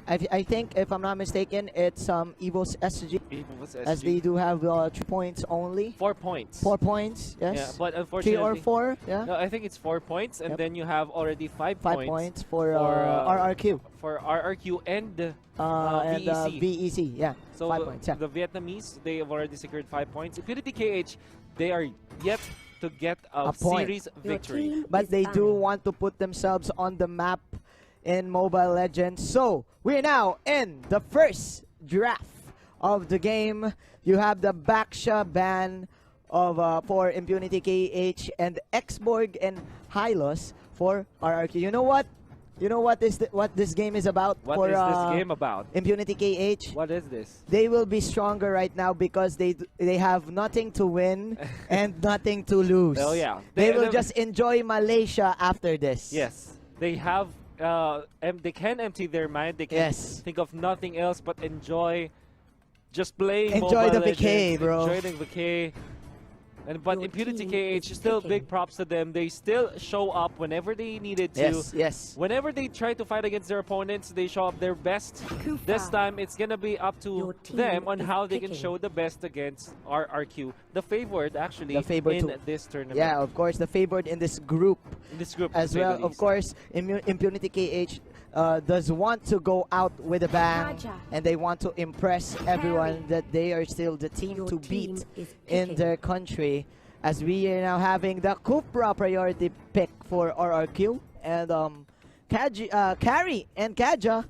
I think, if I'm not mistaken, it's Evo's SG. Evo's SG. As they do have 3 points only. 4 points. 4 points, yes. Yeah, but unfortunately 3 or 4, yeah. No, I think it's 4 points, and then you have already 5 points for RRQ. For RRQ and VEC, yeah. So 5 points, yeah. the Vietnamese, they have already secured 5 points. Impunity KH, they are yet to get a series victory. But they do want to put themselves on the map in Mobile Legends. So we're now in the first draft of the game. You have the Baksha ban of for Impunity KH and Xborg and Hylos for RRQ. You know what? You know what this game is about? What is this game about? Impunity KH. What is this? They will be stronger right now because they have nothing to win and nothing to lose. Oh yeah. They will just enjoy Malaysia after this. Yes. They have they can empty their mind. They can think of nothing else but enjoy just playing Enjoy Mobile the vacay, bro. Enjoy the vacay. But Impunity KH, still big props to them. They still show up whenever they needed to. Yes, yes. Whenever they try to fight against their opponents, they show up their best. This time, it's going to be up to them on how they can show the best against RRQ. The favored, actually, in this tournament. Yeah, of course, the favored in this group. In this group, as well. Of course, Impunity KH does want to go out with a bang, and they want to impress everyone that they are still the team to beat in their country. As we are now having the Cupra priority pick for RRQ, and Carry and Kaja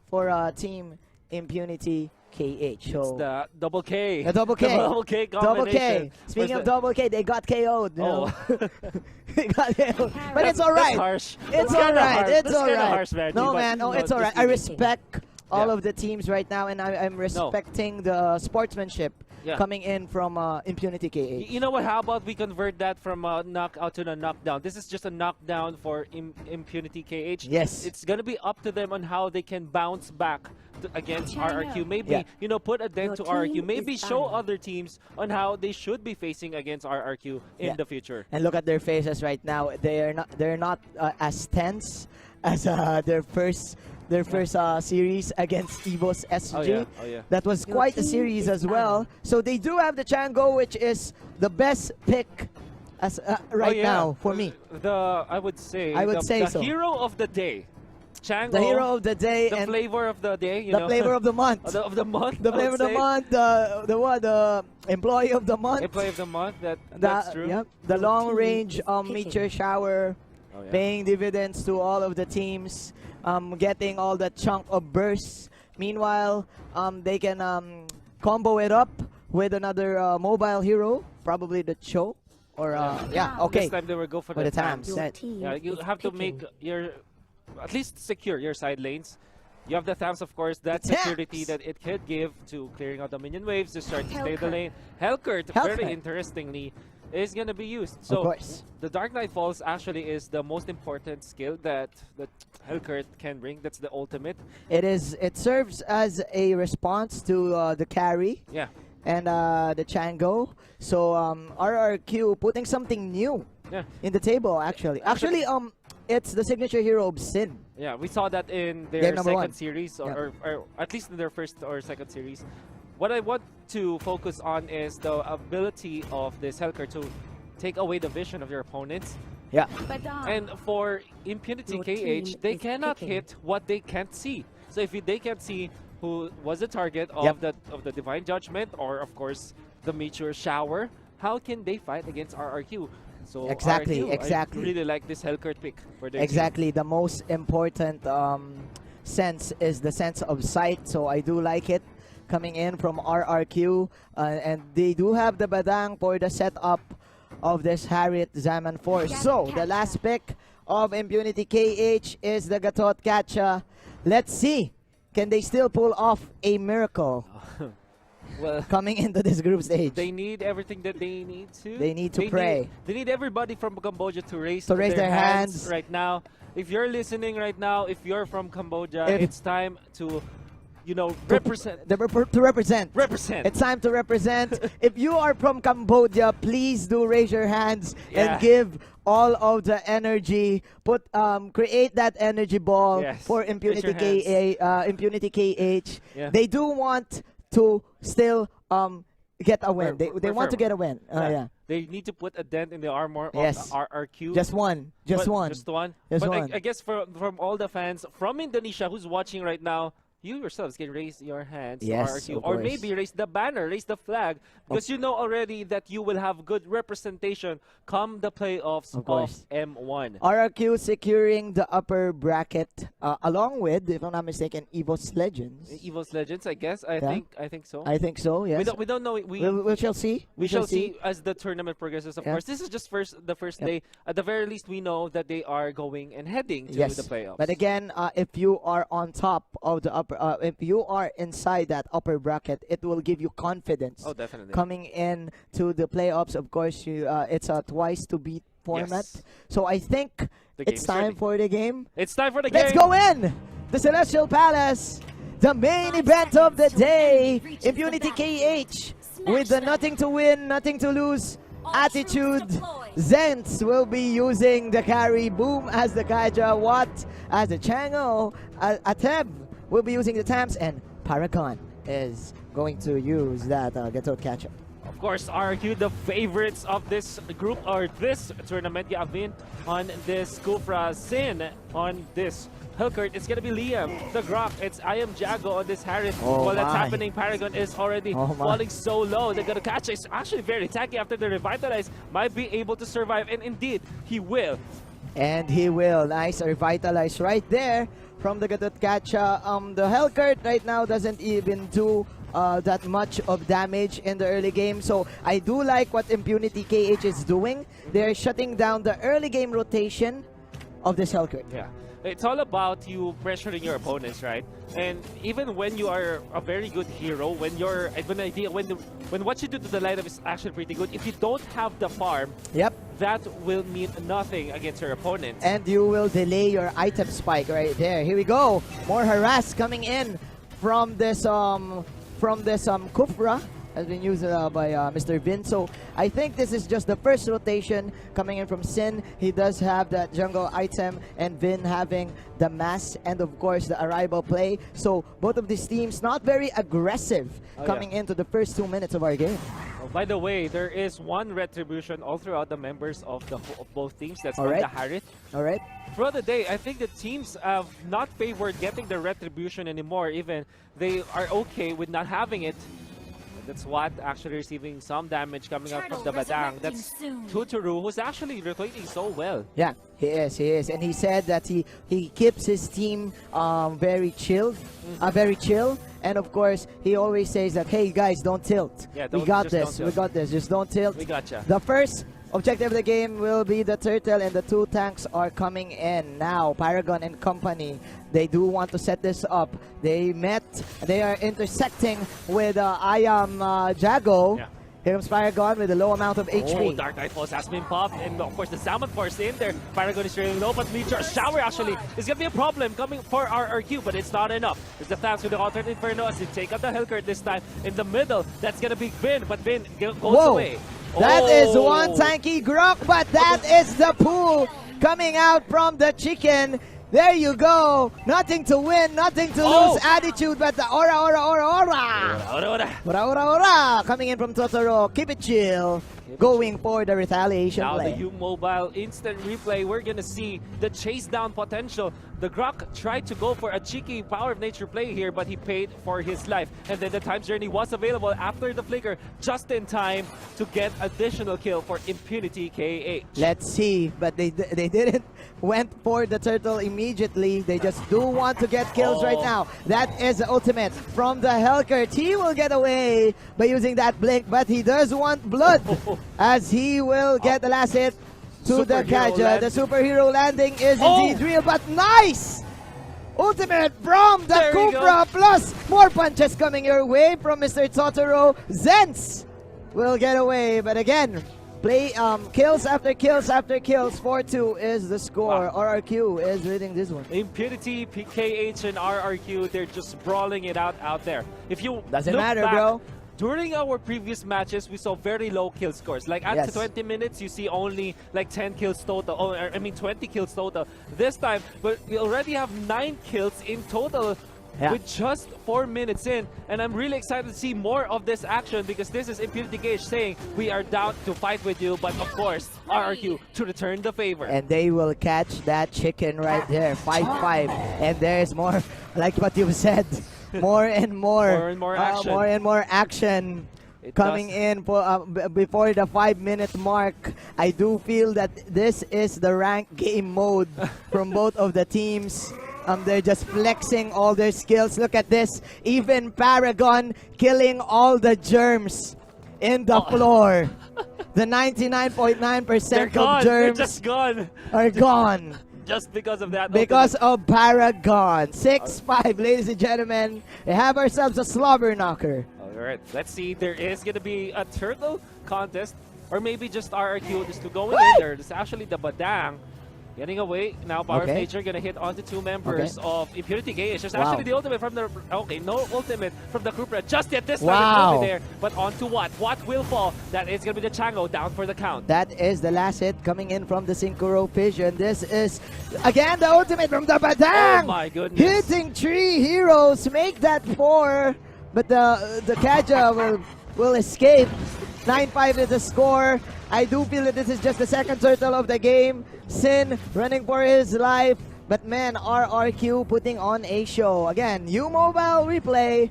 for Team Impunity KH. So it's the double K. The double K. Double K combination. Double K. Speaking of double K, they got KO'd. They got KO'd. But it's alright. Harsh. It's alright. It's alright. No, man. Oh, it's alright. I respect all of the teams right now, and I'm respecting the sportsmanship coming in from Impunity KH. You know what? How about we convert that from a knockout to a knockdown? This is just a knockdown for Impunity KH. Yes. It's going to be up to them on how they can bounce back against RRQ. Maybe, you know, put a dent to RRQ. Maybe show other teams on how they should be facing against RRQ in the future. And look at their faces right now. They're not as tense as their first series against Evo's SG. That was quite a series as well. So they do have the Chango, which is the best pick as right now for me. I would say the hero of the day. Chango, the hero of the day, the and flavor of the day, the flavor of the month, the month, the flavor of the month, the employee of the month, employee of the month. That's true. Yep, the long range meteor shower, paying dividends to all of the teams, getting all the chunk of bursts. Meanwhile, they can combo it up with another mobile hero, probably the Cho, or okay. This time they will go for the TAM. Yeah, you have to make your at least secure your side lanes. You have the TAMs, of course, that security that it could give to clearing out the minion waves to start to stay the lane. Hellcurt, very interestingly, is going to be used. So the Dark Knight Falls actually is the most important skill that Hellcurt can bring. That's the ultimate. It serves as a response to the carry. Yeah. And the Chango. So RRQ putting something new in the table, actually. It's the signature hero of Sin. Yeah, we saw that in their second series, or at least in their first or second series. What I want to focus on is the ability of this Hellcurt to take away the vision of your opponents. Yeah. And for Impunity KH, they cannot hit what they can't see. So if they can't see who was the target of the Divine Judgment, or of course the Meteor Shower, how can they fight against RRQ? So exactly. I really like this Hellcurt pick for their team. The most important sense is the sense of sight. So I do like it coming in from RRQ, and they do have the Badang for the setup of this Harriet Zaman Force. So the last pick of Impunity KH is the Gatot Gacha. Let's see, can they still pull off a miracle? Well, coming into this group stage, they need everything that they need to. They need to pray. They need everybody from Cambodia to raise their hands right now. If you're listening right now, if you're from Cambodia, it's time to you know, represent. To represent. Represent. It's time to represent. If you are from Cambodia, please do raise your hands Yeah. and give all of the energy. Create that energy ball Yes. for Raise Impunity your hands. Impunity KH. Yeah. They do want to still get a win. They want to firm. get a win. Yeah. They need to put a dent in the armor Yes. of RRQ. Just one. Just But one. Just one. Just But one. I guess from all the fans from Indonesia who's watching right now, you yourselves can raise your hands Yes, to RRQ. of Or course. maybe raise the banner, raise the flag. Because you know already that you will have good representation come the playoffs Of of course. M1. RRQ securing the upper bracket along with, if I'm not mistaken, EVOS Legends. Evil's Legends, I guess. I think so. I think so, yes. We don't know. We shall see. We shall see as the tournament progresses, of Yeah. course. This is just the first Yep. day. At the very least, we know that they are going and heading to Yes. the playoffs. But again, if you are on top of the upper, if you are inside that upper bracket, it will give you confidence Oh, definitely. coming in to the playoffs. Of course, it's a twice to beat format. Yes. So I think The it's game's time ready. for the game. It's time for the game. Let's go in! The Celestial Palace, the main event of the day. Impunity KH with the nothing to win, nothing to lose attitude. Zens will be using the carry. Boom as the Kaja. Watt as the Chango. Ateb will be using the Tams. And Paragon is going to use that Gatot Catcher. Of course, RRQ, the favorites of this group or this tournament. Yavin on this Kufra, Sin on this Hilkert. It's gonna be Liam, the Grok. It's I am Jago on this Harris. Oh While that's my. happening, Paragon is already Oh my. falling so low. They're gonna catch it. It's actually very tacky after the revitalize. Might be able to survive, and indeed, he will. And he will. Nice revitalize right there from the Gatot Kacha. The Hellcurt right now doesn't even do that much of damage in the early game. So I do like what Impunity KH is doing. They're shutting down the early game rotation of this Hellcurt. Yeah. It's all about you pressuring your opponents, right? And even when you are a very good hero, when what you do to the lineup is actually pretty good, if you don't have the farm, Yep. that will mean nothing against your opponent. And you will delay your item spike right there. Here we go. More harass coming in from this Kufra. Has been used by Mr. Vin. So I think this is just the first rotation coming in from Sin. He does have that jungle item, and Vin having the mass and of course the arrival play. So both of these teams not very aggressive coming into the first 2 minutes of our game. Oh, by the way, there is one retribution all throughout the members of both teams. That's All from right. the Harith. All right. Throughout the day, I think the teams have not favored getting the retribution anymore. Even they are okay with not having it. That's what actually receiving some damage coming out from the Badang. That's Tuturu, who's actually rotating so well. Yeah, he is. And he said that he keeps his team very chill. And of course, he always says that, hey guys, don't tilt. Yeah, We got this. Just don't tilt. We gotcha. The first objective of the game will be the turtle, and the 2 tanks are coming in now. Paragon and company, they do want to set this up. They are intersecting with I am Jago. Yeah. Here comes Paragon with a low amount of HP. Oh, Dark Knight Force has been popped, and of course the Salmon Force in there. Paragon is trailing low, but Meteor Shower actually is going to be a problem coming for RRQ, but it's not enough. There's the Thaps with the alternate Inferno as they take out the Hellcurt this time. In the middle, that's going to be Vin, but Vin goes away. That is Oh. one tanky Grok, but that is the pool coming out from the chicken. There you go. Nothing to win, nothing to lose attitude, but the aura. Ora. Coming in from Totoro. Keep it chill. Going for the retaliation Now play. the U-Mobile instant replay, we're going to see the chase down potential. The Grok tried to go for a cheeky Power of Nature play here, but he paid for his life. And then the Time Journey was available after the flicker, just in time to get additional kill for Impunity KH. Let's see, but they didn't went for the turtle immediately. They just do want to get kills right now. That is the ultimate from the Hellcurt. He will get away by using that blink, but he does want blood as he will get the last hit to the Kaja. The superhero landing is indeed real, but nice! Ultimate from the Cobra, plus more punches coming your way from Mr. Totoro. Zens will get away, but again, Kills after kills after kills. 4-2 is the score. Wow. RRQ is leading this one. Impunity, PKH, and RRQ, they're just brawling it out there. If you Doesn't look matter, back, bro. During our previous matches, we saw very low kill scores. Like at Yes. 20 minutes, you see only like 10 kills total. Oh, I mean 20 kills total. This time, but we already have 9 kills in total. Yeah. With just 4 minutes in, and I'm really excited to see more of this action because this is Impunity Gage saying we are down to fight with you, but of course RRQ to return the favor. And they will catch that chicken right there. 5-5. And there's more, like what you've said, more and more. More and more action. More and more action. It Coming does. in for, before the 5-minute mark. I do feel that this is the ranked game mode from both of the teams. They're just flexing all their skills. Look at this. Even Paragon killing all the germs in the floor. The 99.9% of germs They're just gone. are gone. Just because of that. Because of Paragon. 6-5, ladies and gentlemen. We have ourselves a slobber knocker. Alright, let's see. There is going to be a turtle contest. Or maybe just RRQ just to go in there. This is actually the Badang. Getting away. Now Power of Okay. Nature going to hit onto 2 members of Impunity Gage. There's Wow. actually the ultimate from the... Okay, no ultimate from the group red just yet. This time Wow. it's over there. But onto what? What will fall? That is going to be the Chango down for the count. That is the last hit coming in from the Synchro Vision. This is, again, the ultimate from the Badang! Oh my goodness. Hitting 3 heroes, make that 4. But the Kaja will escape. 9-5 is the score. I do feel that this is just the second turtle of the game. Sin running for his life. But man, RRQ putting on a show. Again, U-Mobile replay.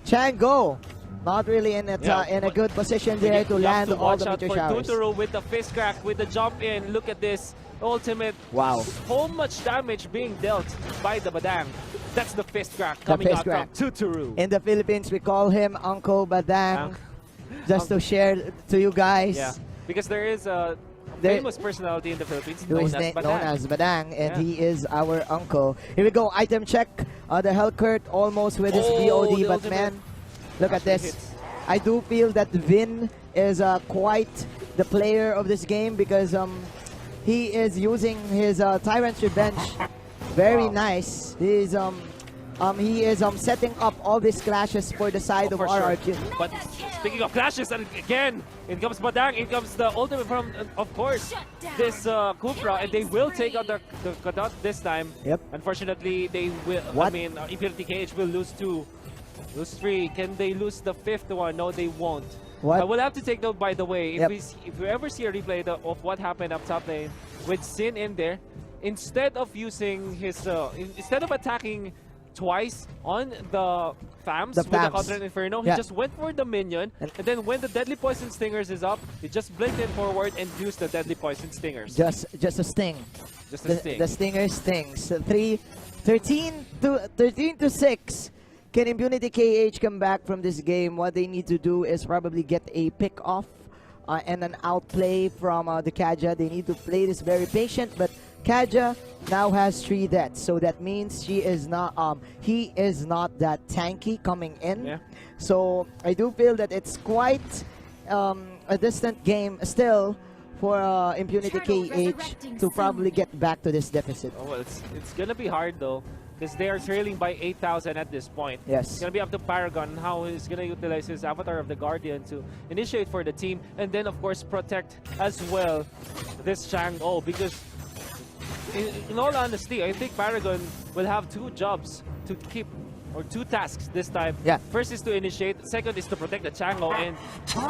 Chango not really in a good position there to You have land to all watch the out meteor for showers. Tutoro with the fist crack, with the jump in. Look at this ultimate. Wow. So much damage being dealt by the Badang. That's the fist crack coming fist out crack. from Tutoro. In the Philippines, we call him Uncle Badang. Unc- Just to share to you guys. Yeah, because there is a There- famous personality in the Philippines Who known is as Badang. known as Badang, and Yeah. he is our uncle. Here we go, item check. The Hellcurt almost with his Oh, BOD, the but ultimate man, look at actually this. hits. I do feel that Vin is quite the player of this game because he is using his Tyrant's Revenge very Wow. nice. He is setting up all these clashes for the side of For sure. RRQ. But speaking of clashes, and again, in comes Badang, in comes the ultimate from, of course, this Kufra, and they will take out the Kadot this time. Yep. Unfortunately, they will. What? I mean, Impunity Cage will lose 2, lose 3. Can they lose the 5th one? No, they won't. What? I will have to take note, by the way, Yep. if we ever see a replay of what happened up top lane with Sin in there, instead of using his, instead of attacking twice on the FAMs with the FAMs. Counter Inferno, Yeah. he just went for the minion, and then when the Deadly Poison Stingers is up, he just blinked in forward and used the Deadly Poison Stingers. Just a sting. Just a sting. The stinger stings. 13 to 6. Can Impunity KH come back from this game? What they need to do is probably get a pick off and an outplay from the Kaja. They need to play this very patient, but Kaja now has 3 deaths, so that means he is not that tanky coming in. Yeah. So I do feel that it's quite a distant game still for Impunity KH to probably get back to this deficit. Oh, well, it's gonna be hard though, because they are trailing by 8,000 at this point. Yes. It's gonna be up to Paragon how he's gonna utilize his Avatar of the Guardian to initiate for the team, and then of course protect as well this Chang'o, because in all honesty, I think Paragon will have 2 jobs to keep, or 2 tasks this time. Yeah. First is to initiate, second is to protect the Chang'o, and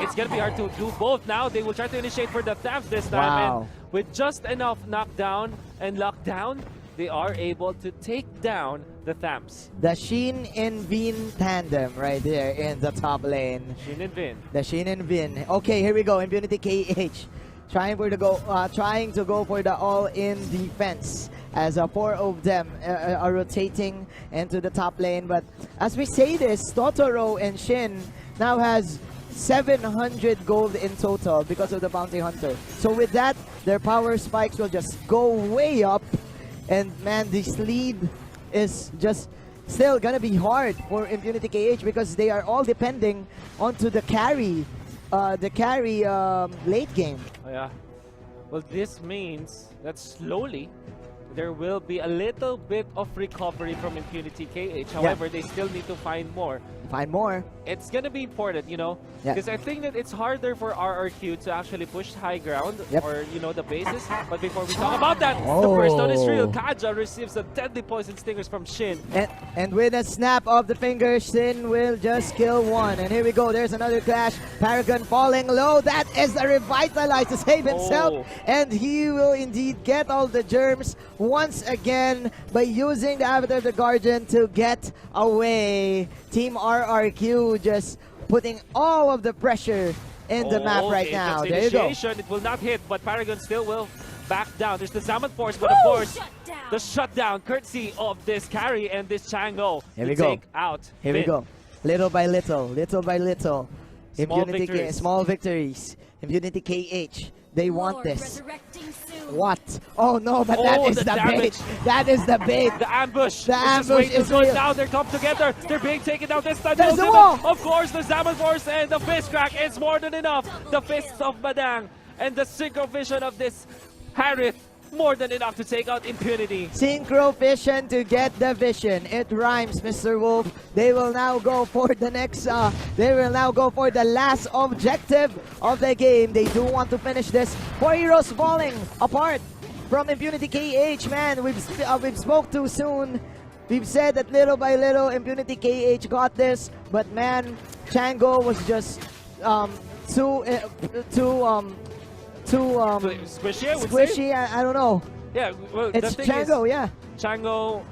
it's gonna be hard to do both now. They will try to initiate for the Thams this time, Wow. and with just enough knockdown and lockdown, they are able to take down the Thams. The Shin and Vin tandem right there in the top lane. Shin and Vin. The Shin and Vin. Okay, here we go. Impunity KH trying to go for the all-in defense as 4 of them are rotating into the top lane. But as we say this, Totoro and Shin now has 700 gold in total because of the Bounty Hunter. So with that, their power spikes will just go way up. And man, this lead is just still gonna be hard for Impunity KH because they are all depending onto the carry the carry late game. Oh, yeah. Well, this means that slowly there will be a little bit of recovery from Impunity KH. However, they still need to find more. Find more. It's gonna be important, you know, because I think that it's harder for RRQ to actually push high ground or, you know, the bases. But before we talk about that, the first one is real. Kaja receives a deadly poison stingers from Shin. And with a snap of the finger, Shin will just kill one. And here we go. There's another clash. Paragon falling low. That is a revitalize to save himself. And he will indeed get all the germs once again by using the Avatar of the Guardian to get away. Team RRQ just putting all of the pressure in the map right now. There you go. It will not hit, but Paragon still will back down. There's the Salmon Force, but of course, the shutdown courtesy of this carry and this Chango to take out. Here we go. Little by little, little by little. Small victories. Impunity KH. They want this. What? Oh no, but that is the bait. That is the bait. The ambush. The ambush is going real. down. They come together. They're being taken down this time. There's the wall. Of course, the Salmon Force and the Fist Crack. It's more than enough. The Fists of Badang and the Synchro Vision of this Harith. More than enough to take out Impunity. Synchro Vision to get the vision. It rhymes, Mr. Wolf. They will now go for the next, they will now go for the last objective of the game. They do want to finish this. 4 heroes falling apart from Impunity KH, man. We've spoke too soon. We've said that little by little Impunity KH got this, but man, Chango was just squishy. I don't know. Yeah, well, it's the thing Chango, is, Chango,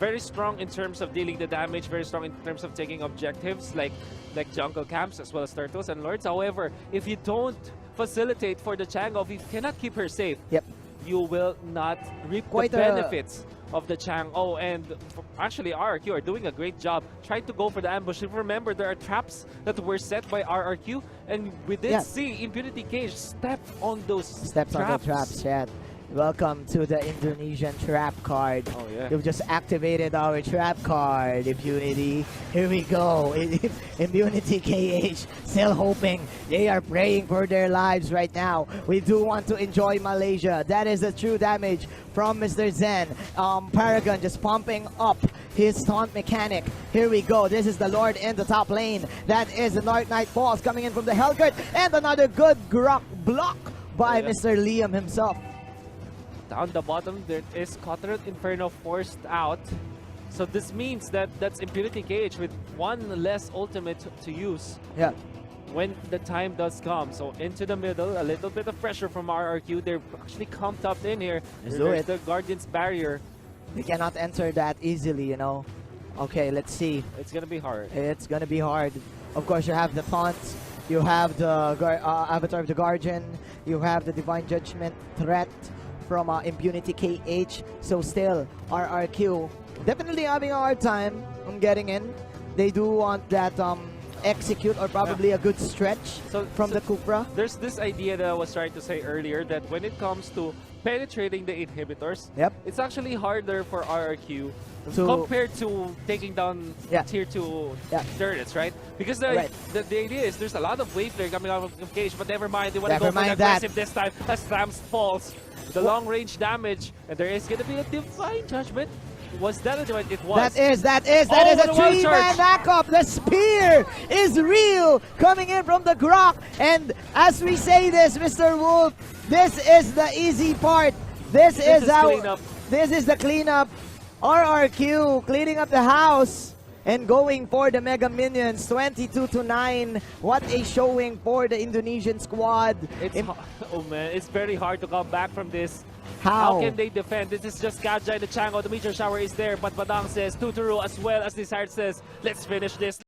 very strong in terms of dealing the damage, very strong in terms of taking objectives like jungle camps as well as turtles and lords. However, if you don't facilitate for the Chango, if you cannot keep her safe, you will not reap the benefits of the Chango. And actually, RRQ are doing a great job trying to go for the ambush. Remember, there are traps that were set by RRQ, and we did see Impunity Cage step on those traps. Welcome to the Indonesian trap card. Oh yeah. You've just activated our trap card, Impunity. Here we go. Impunity KH still hoping. They are praying for their lives right now. We do want to enjoy Malaysia. That is the true damage from Mr. Zen. Paragon just pumping up his taunt mechanic. Here we go. This is the Lord in the top lane. That is the Dark Knight Falls coming in from the Hellcurt. And another good block by Mr. Liam himself. Down the bottom, there is Cotterate Inferno forced out. So this means that that's Impunity KH with one less ultimate to use. When the time does come. So into the middle, a little bit of pressure from RRQ. They're actually camped up in here. There's the Guardian's barrier. They cannot enter that easily, you know. Okay, let's see. It's gonna be hard. It's gonna be hard. Of course, you have the taunts. You have the Avatar of the Guardian. You have the Divine Judgment threat from Impunity KH. So still, RRQ definitely having a hard time on getting in. They do want that execute or probably a good stretch from the Kupra. There's this idea that I was trying to say earlier that when it comes to penetrating the inhibitors, it's actually harder for RRQ compared to taking down tier 2 turrets, right? Because the idea is there's a lot of wave flare coming out of Cage, but never mind, they want to go for the aggressive this time as Rams falls. The long range damage, and there is going to be a Divine Judgment. Was that a Divine? It was. That is a 3-man knockup. The spear is real coming in from the Grok. And as we say this, Mr. Wolf, this is the easy part. This is the cleanup. RRQ cleaning up the house and going for the Mega Minions, 22-9. What a showing for the Indonesian squad. Oh man, it's very hard to come back from this. How can they defend? This is just Kaja and the Chango. The Meteor Shower is there, but Badang says, Tuturu as well as Desire says, let's finish this.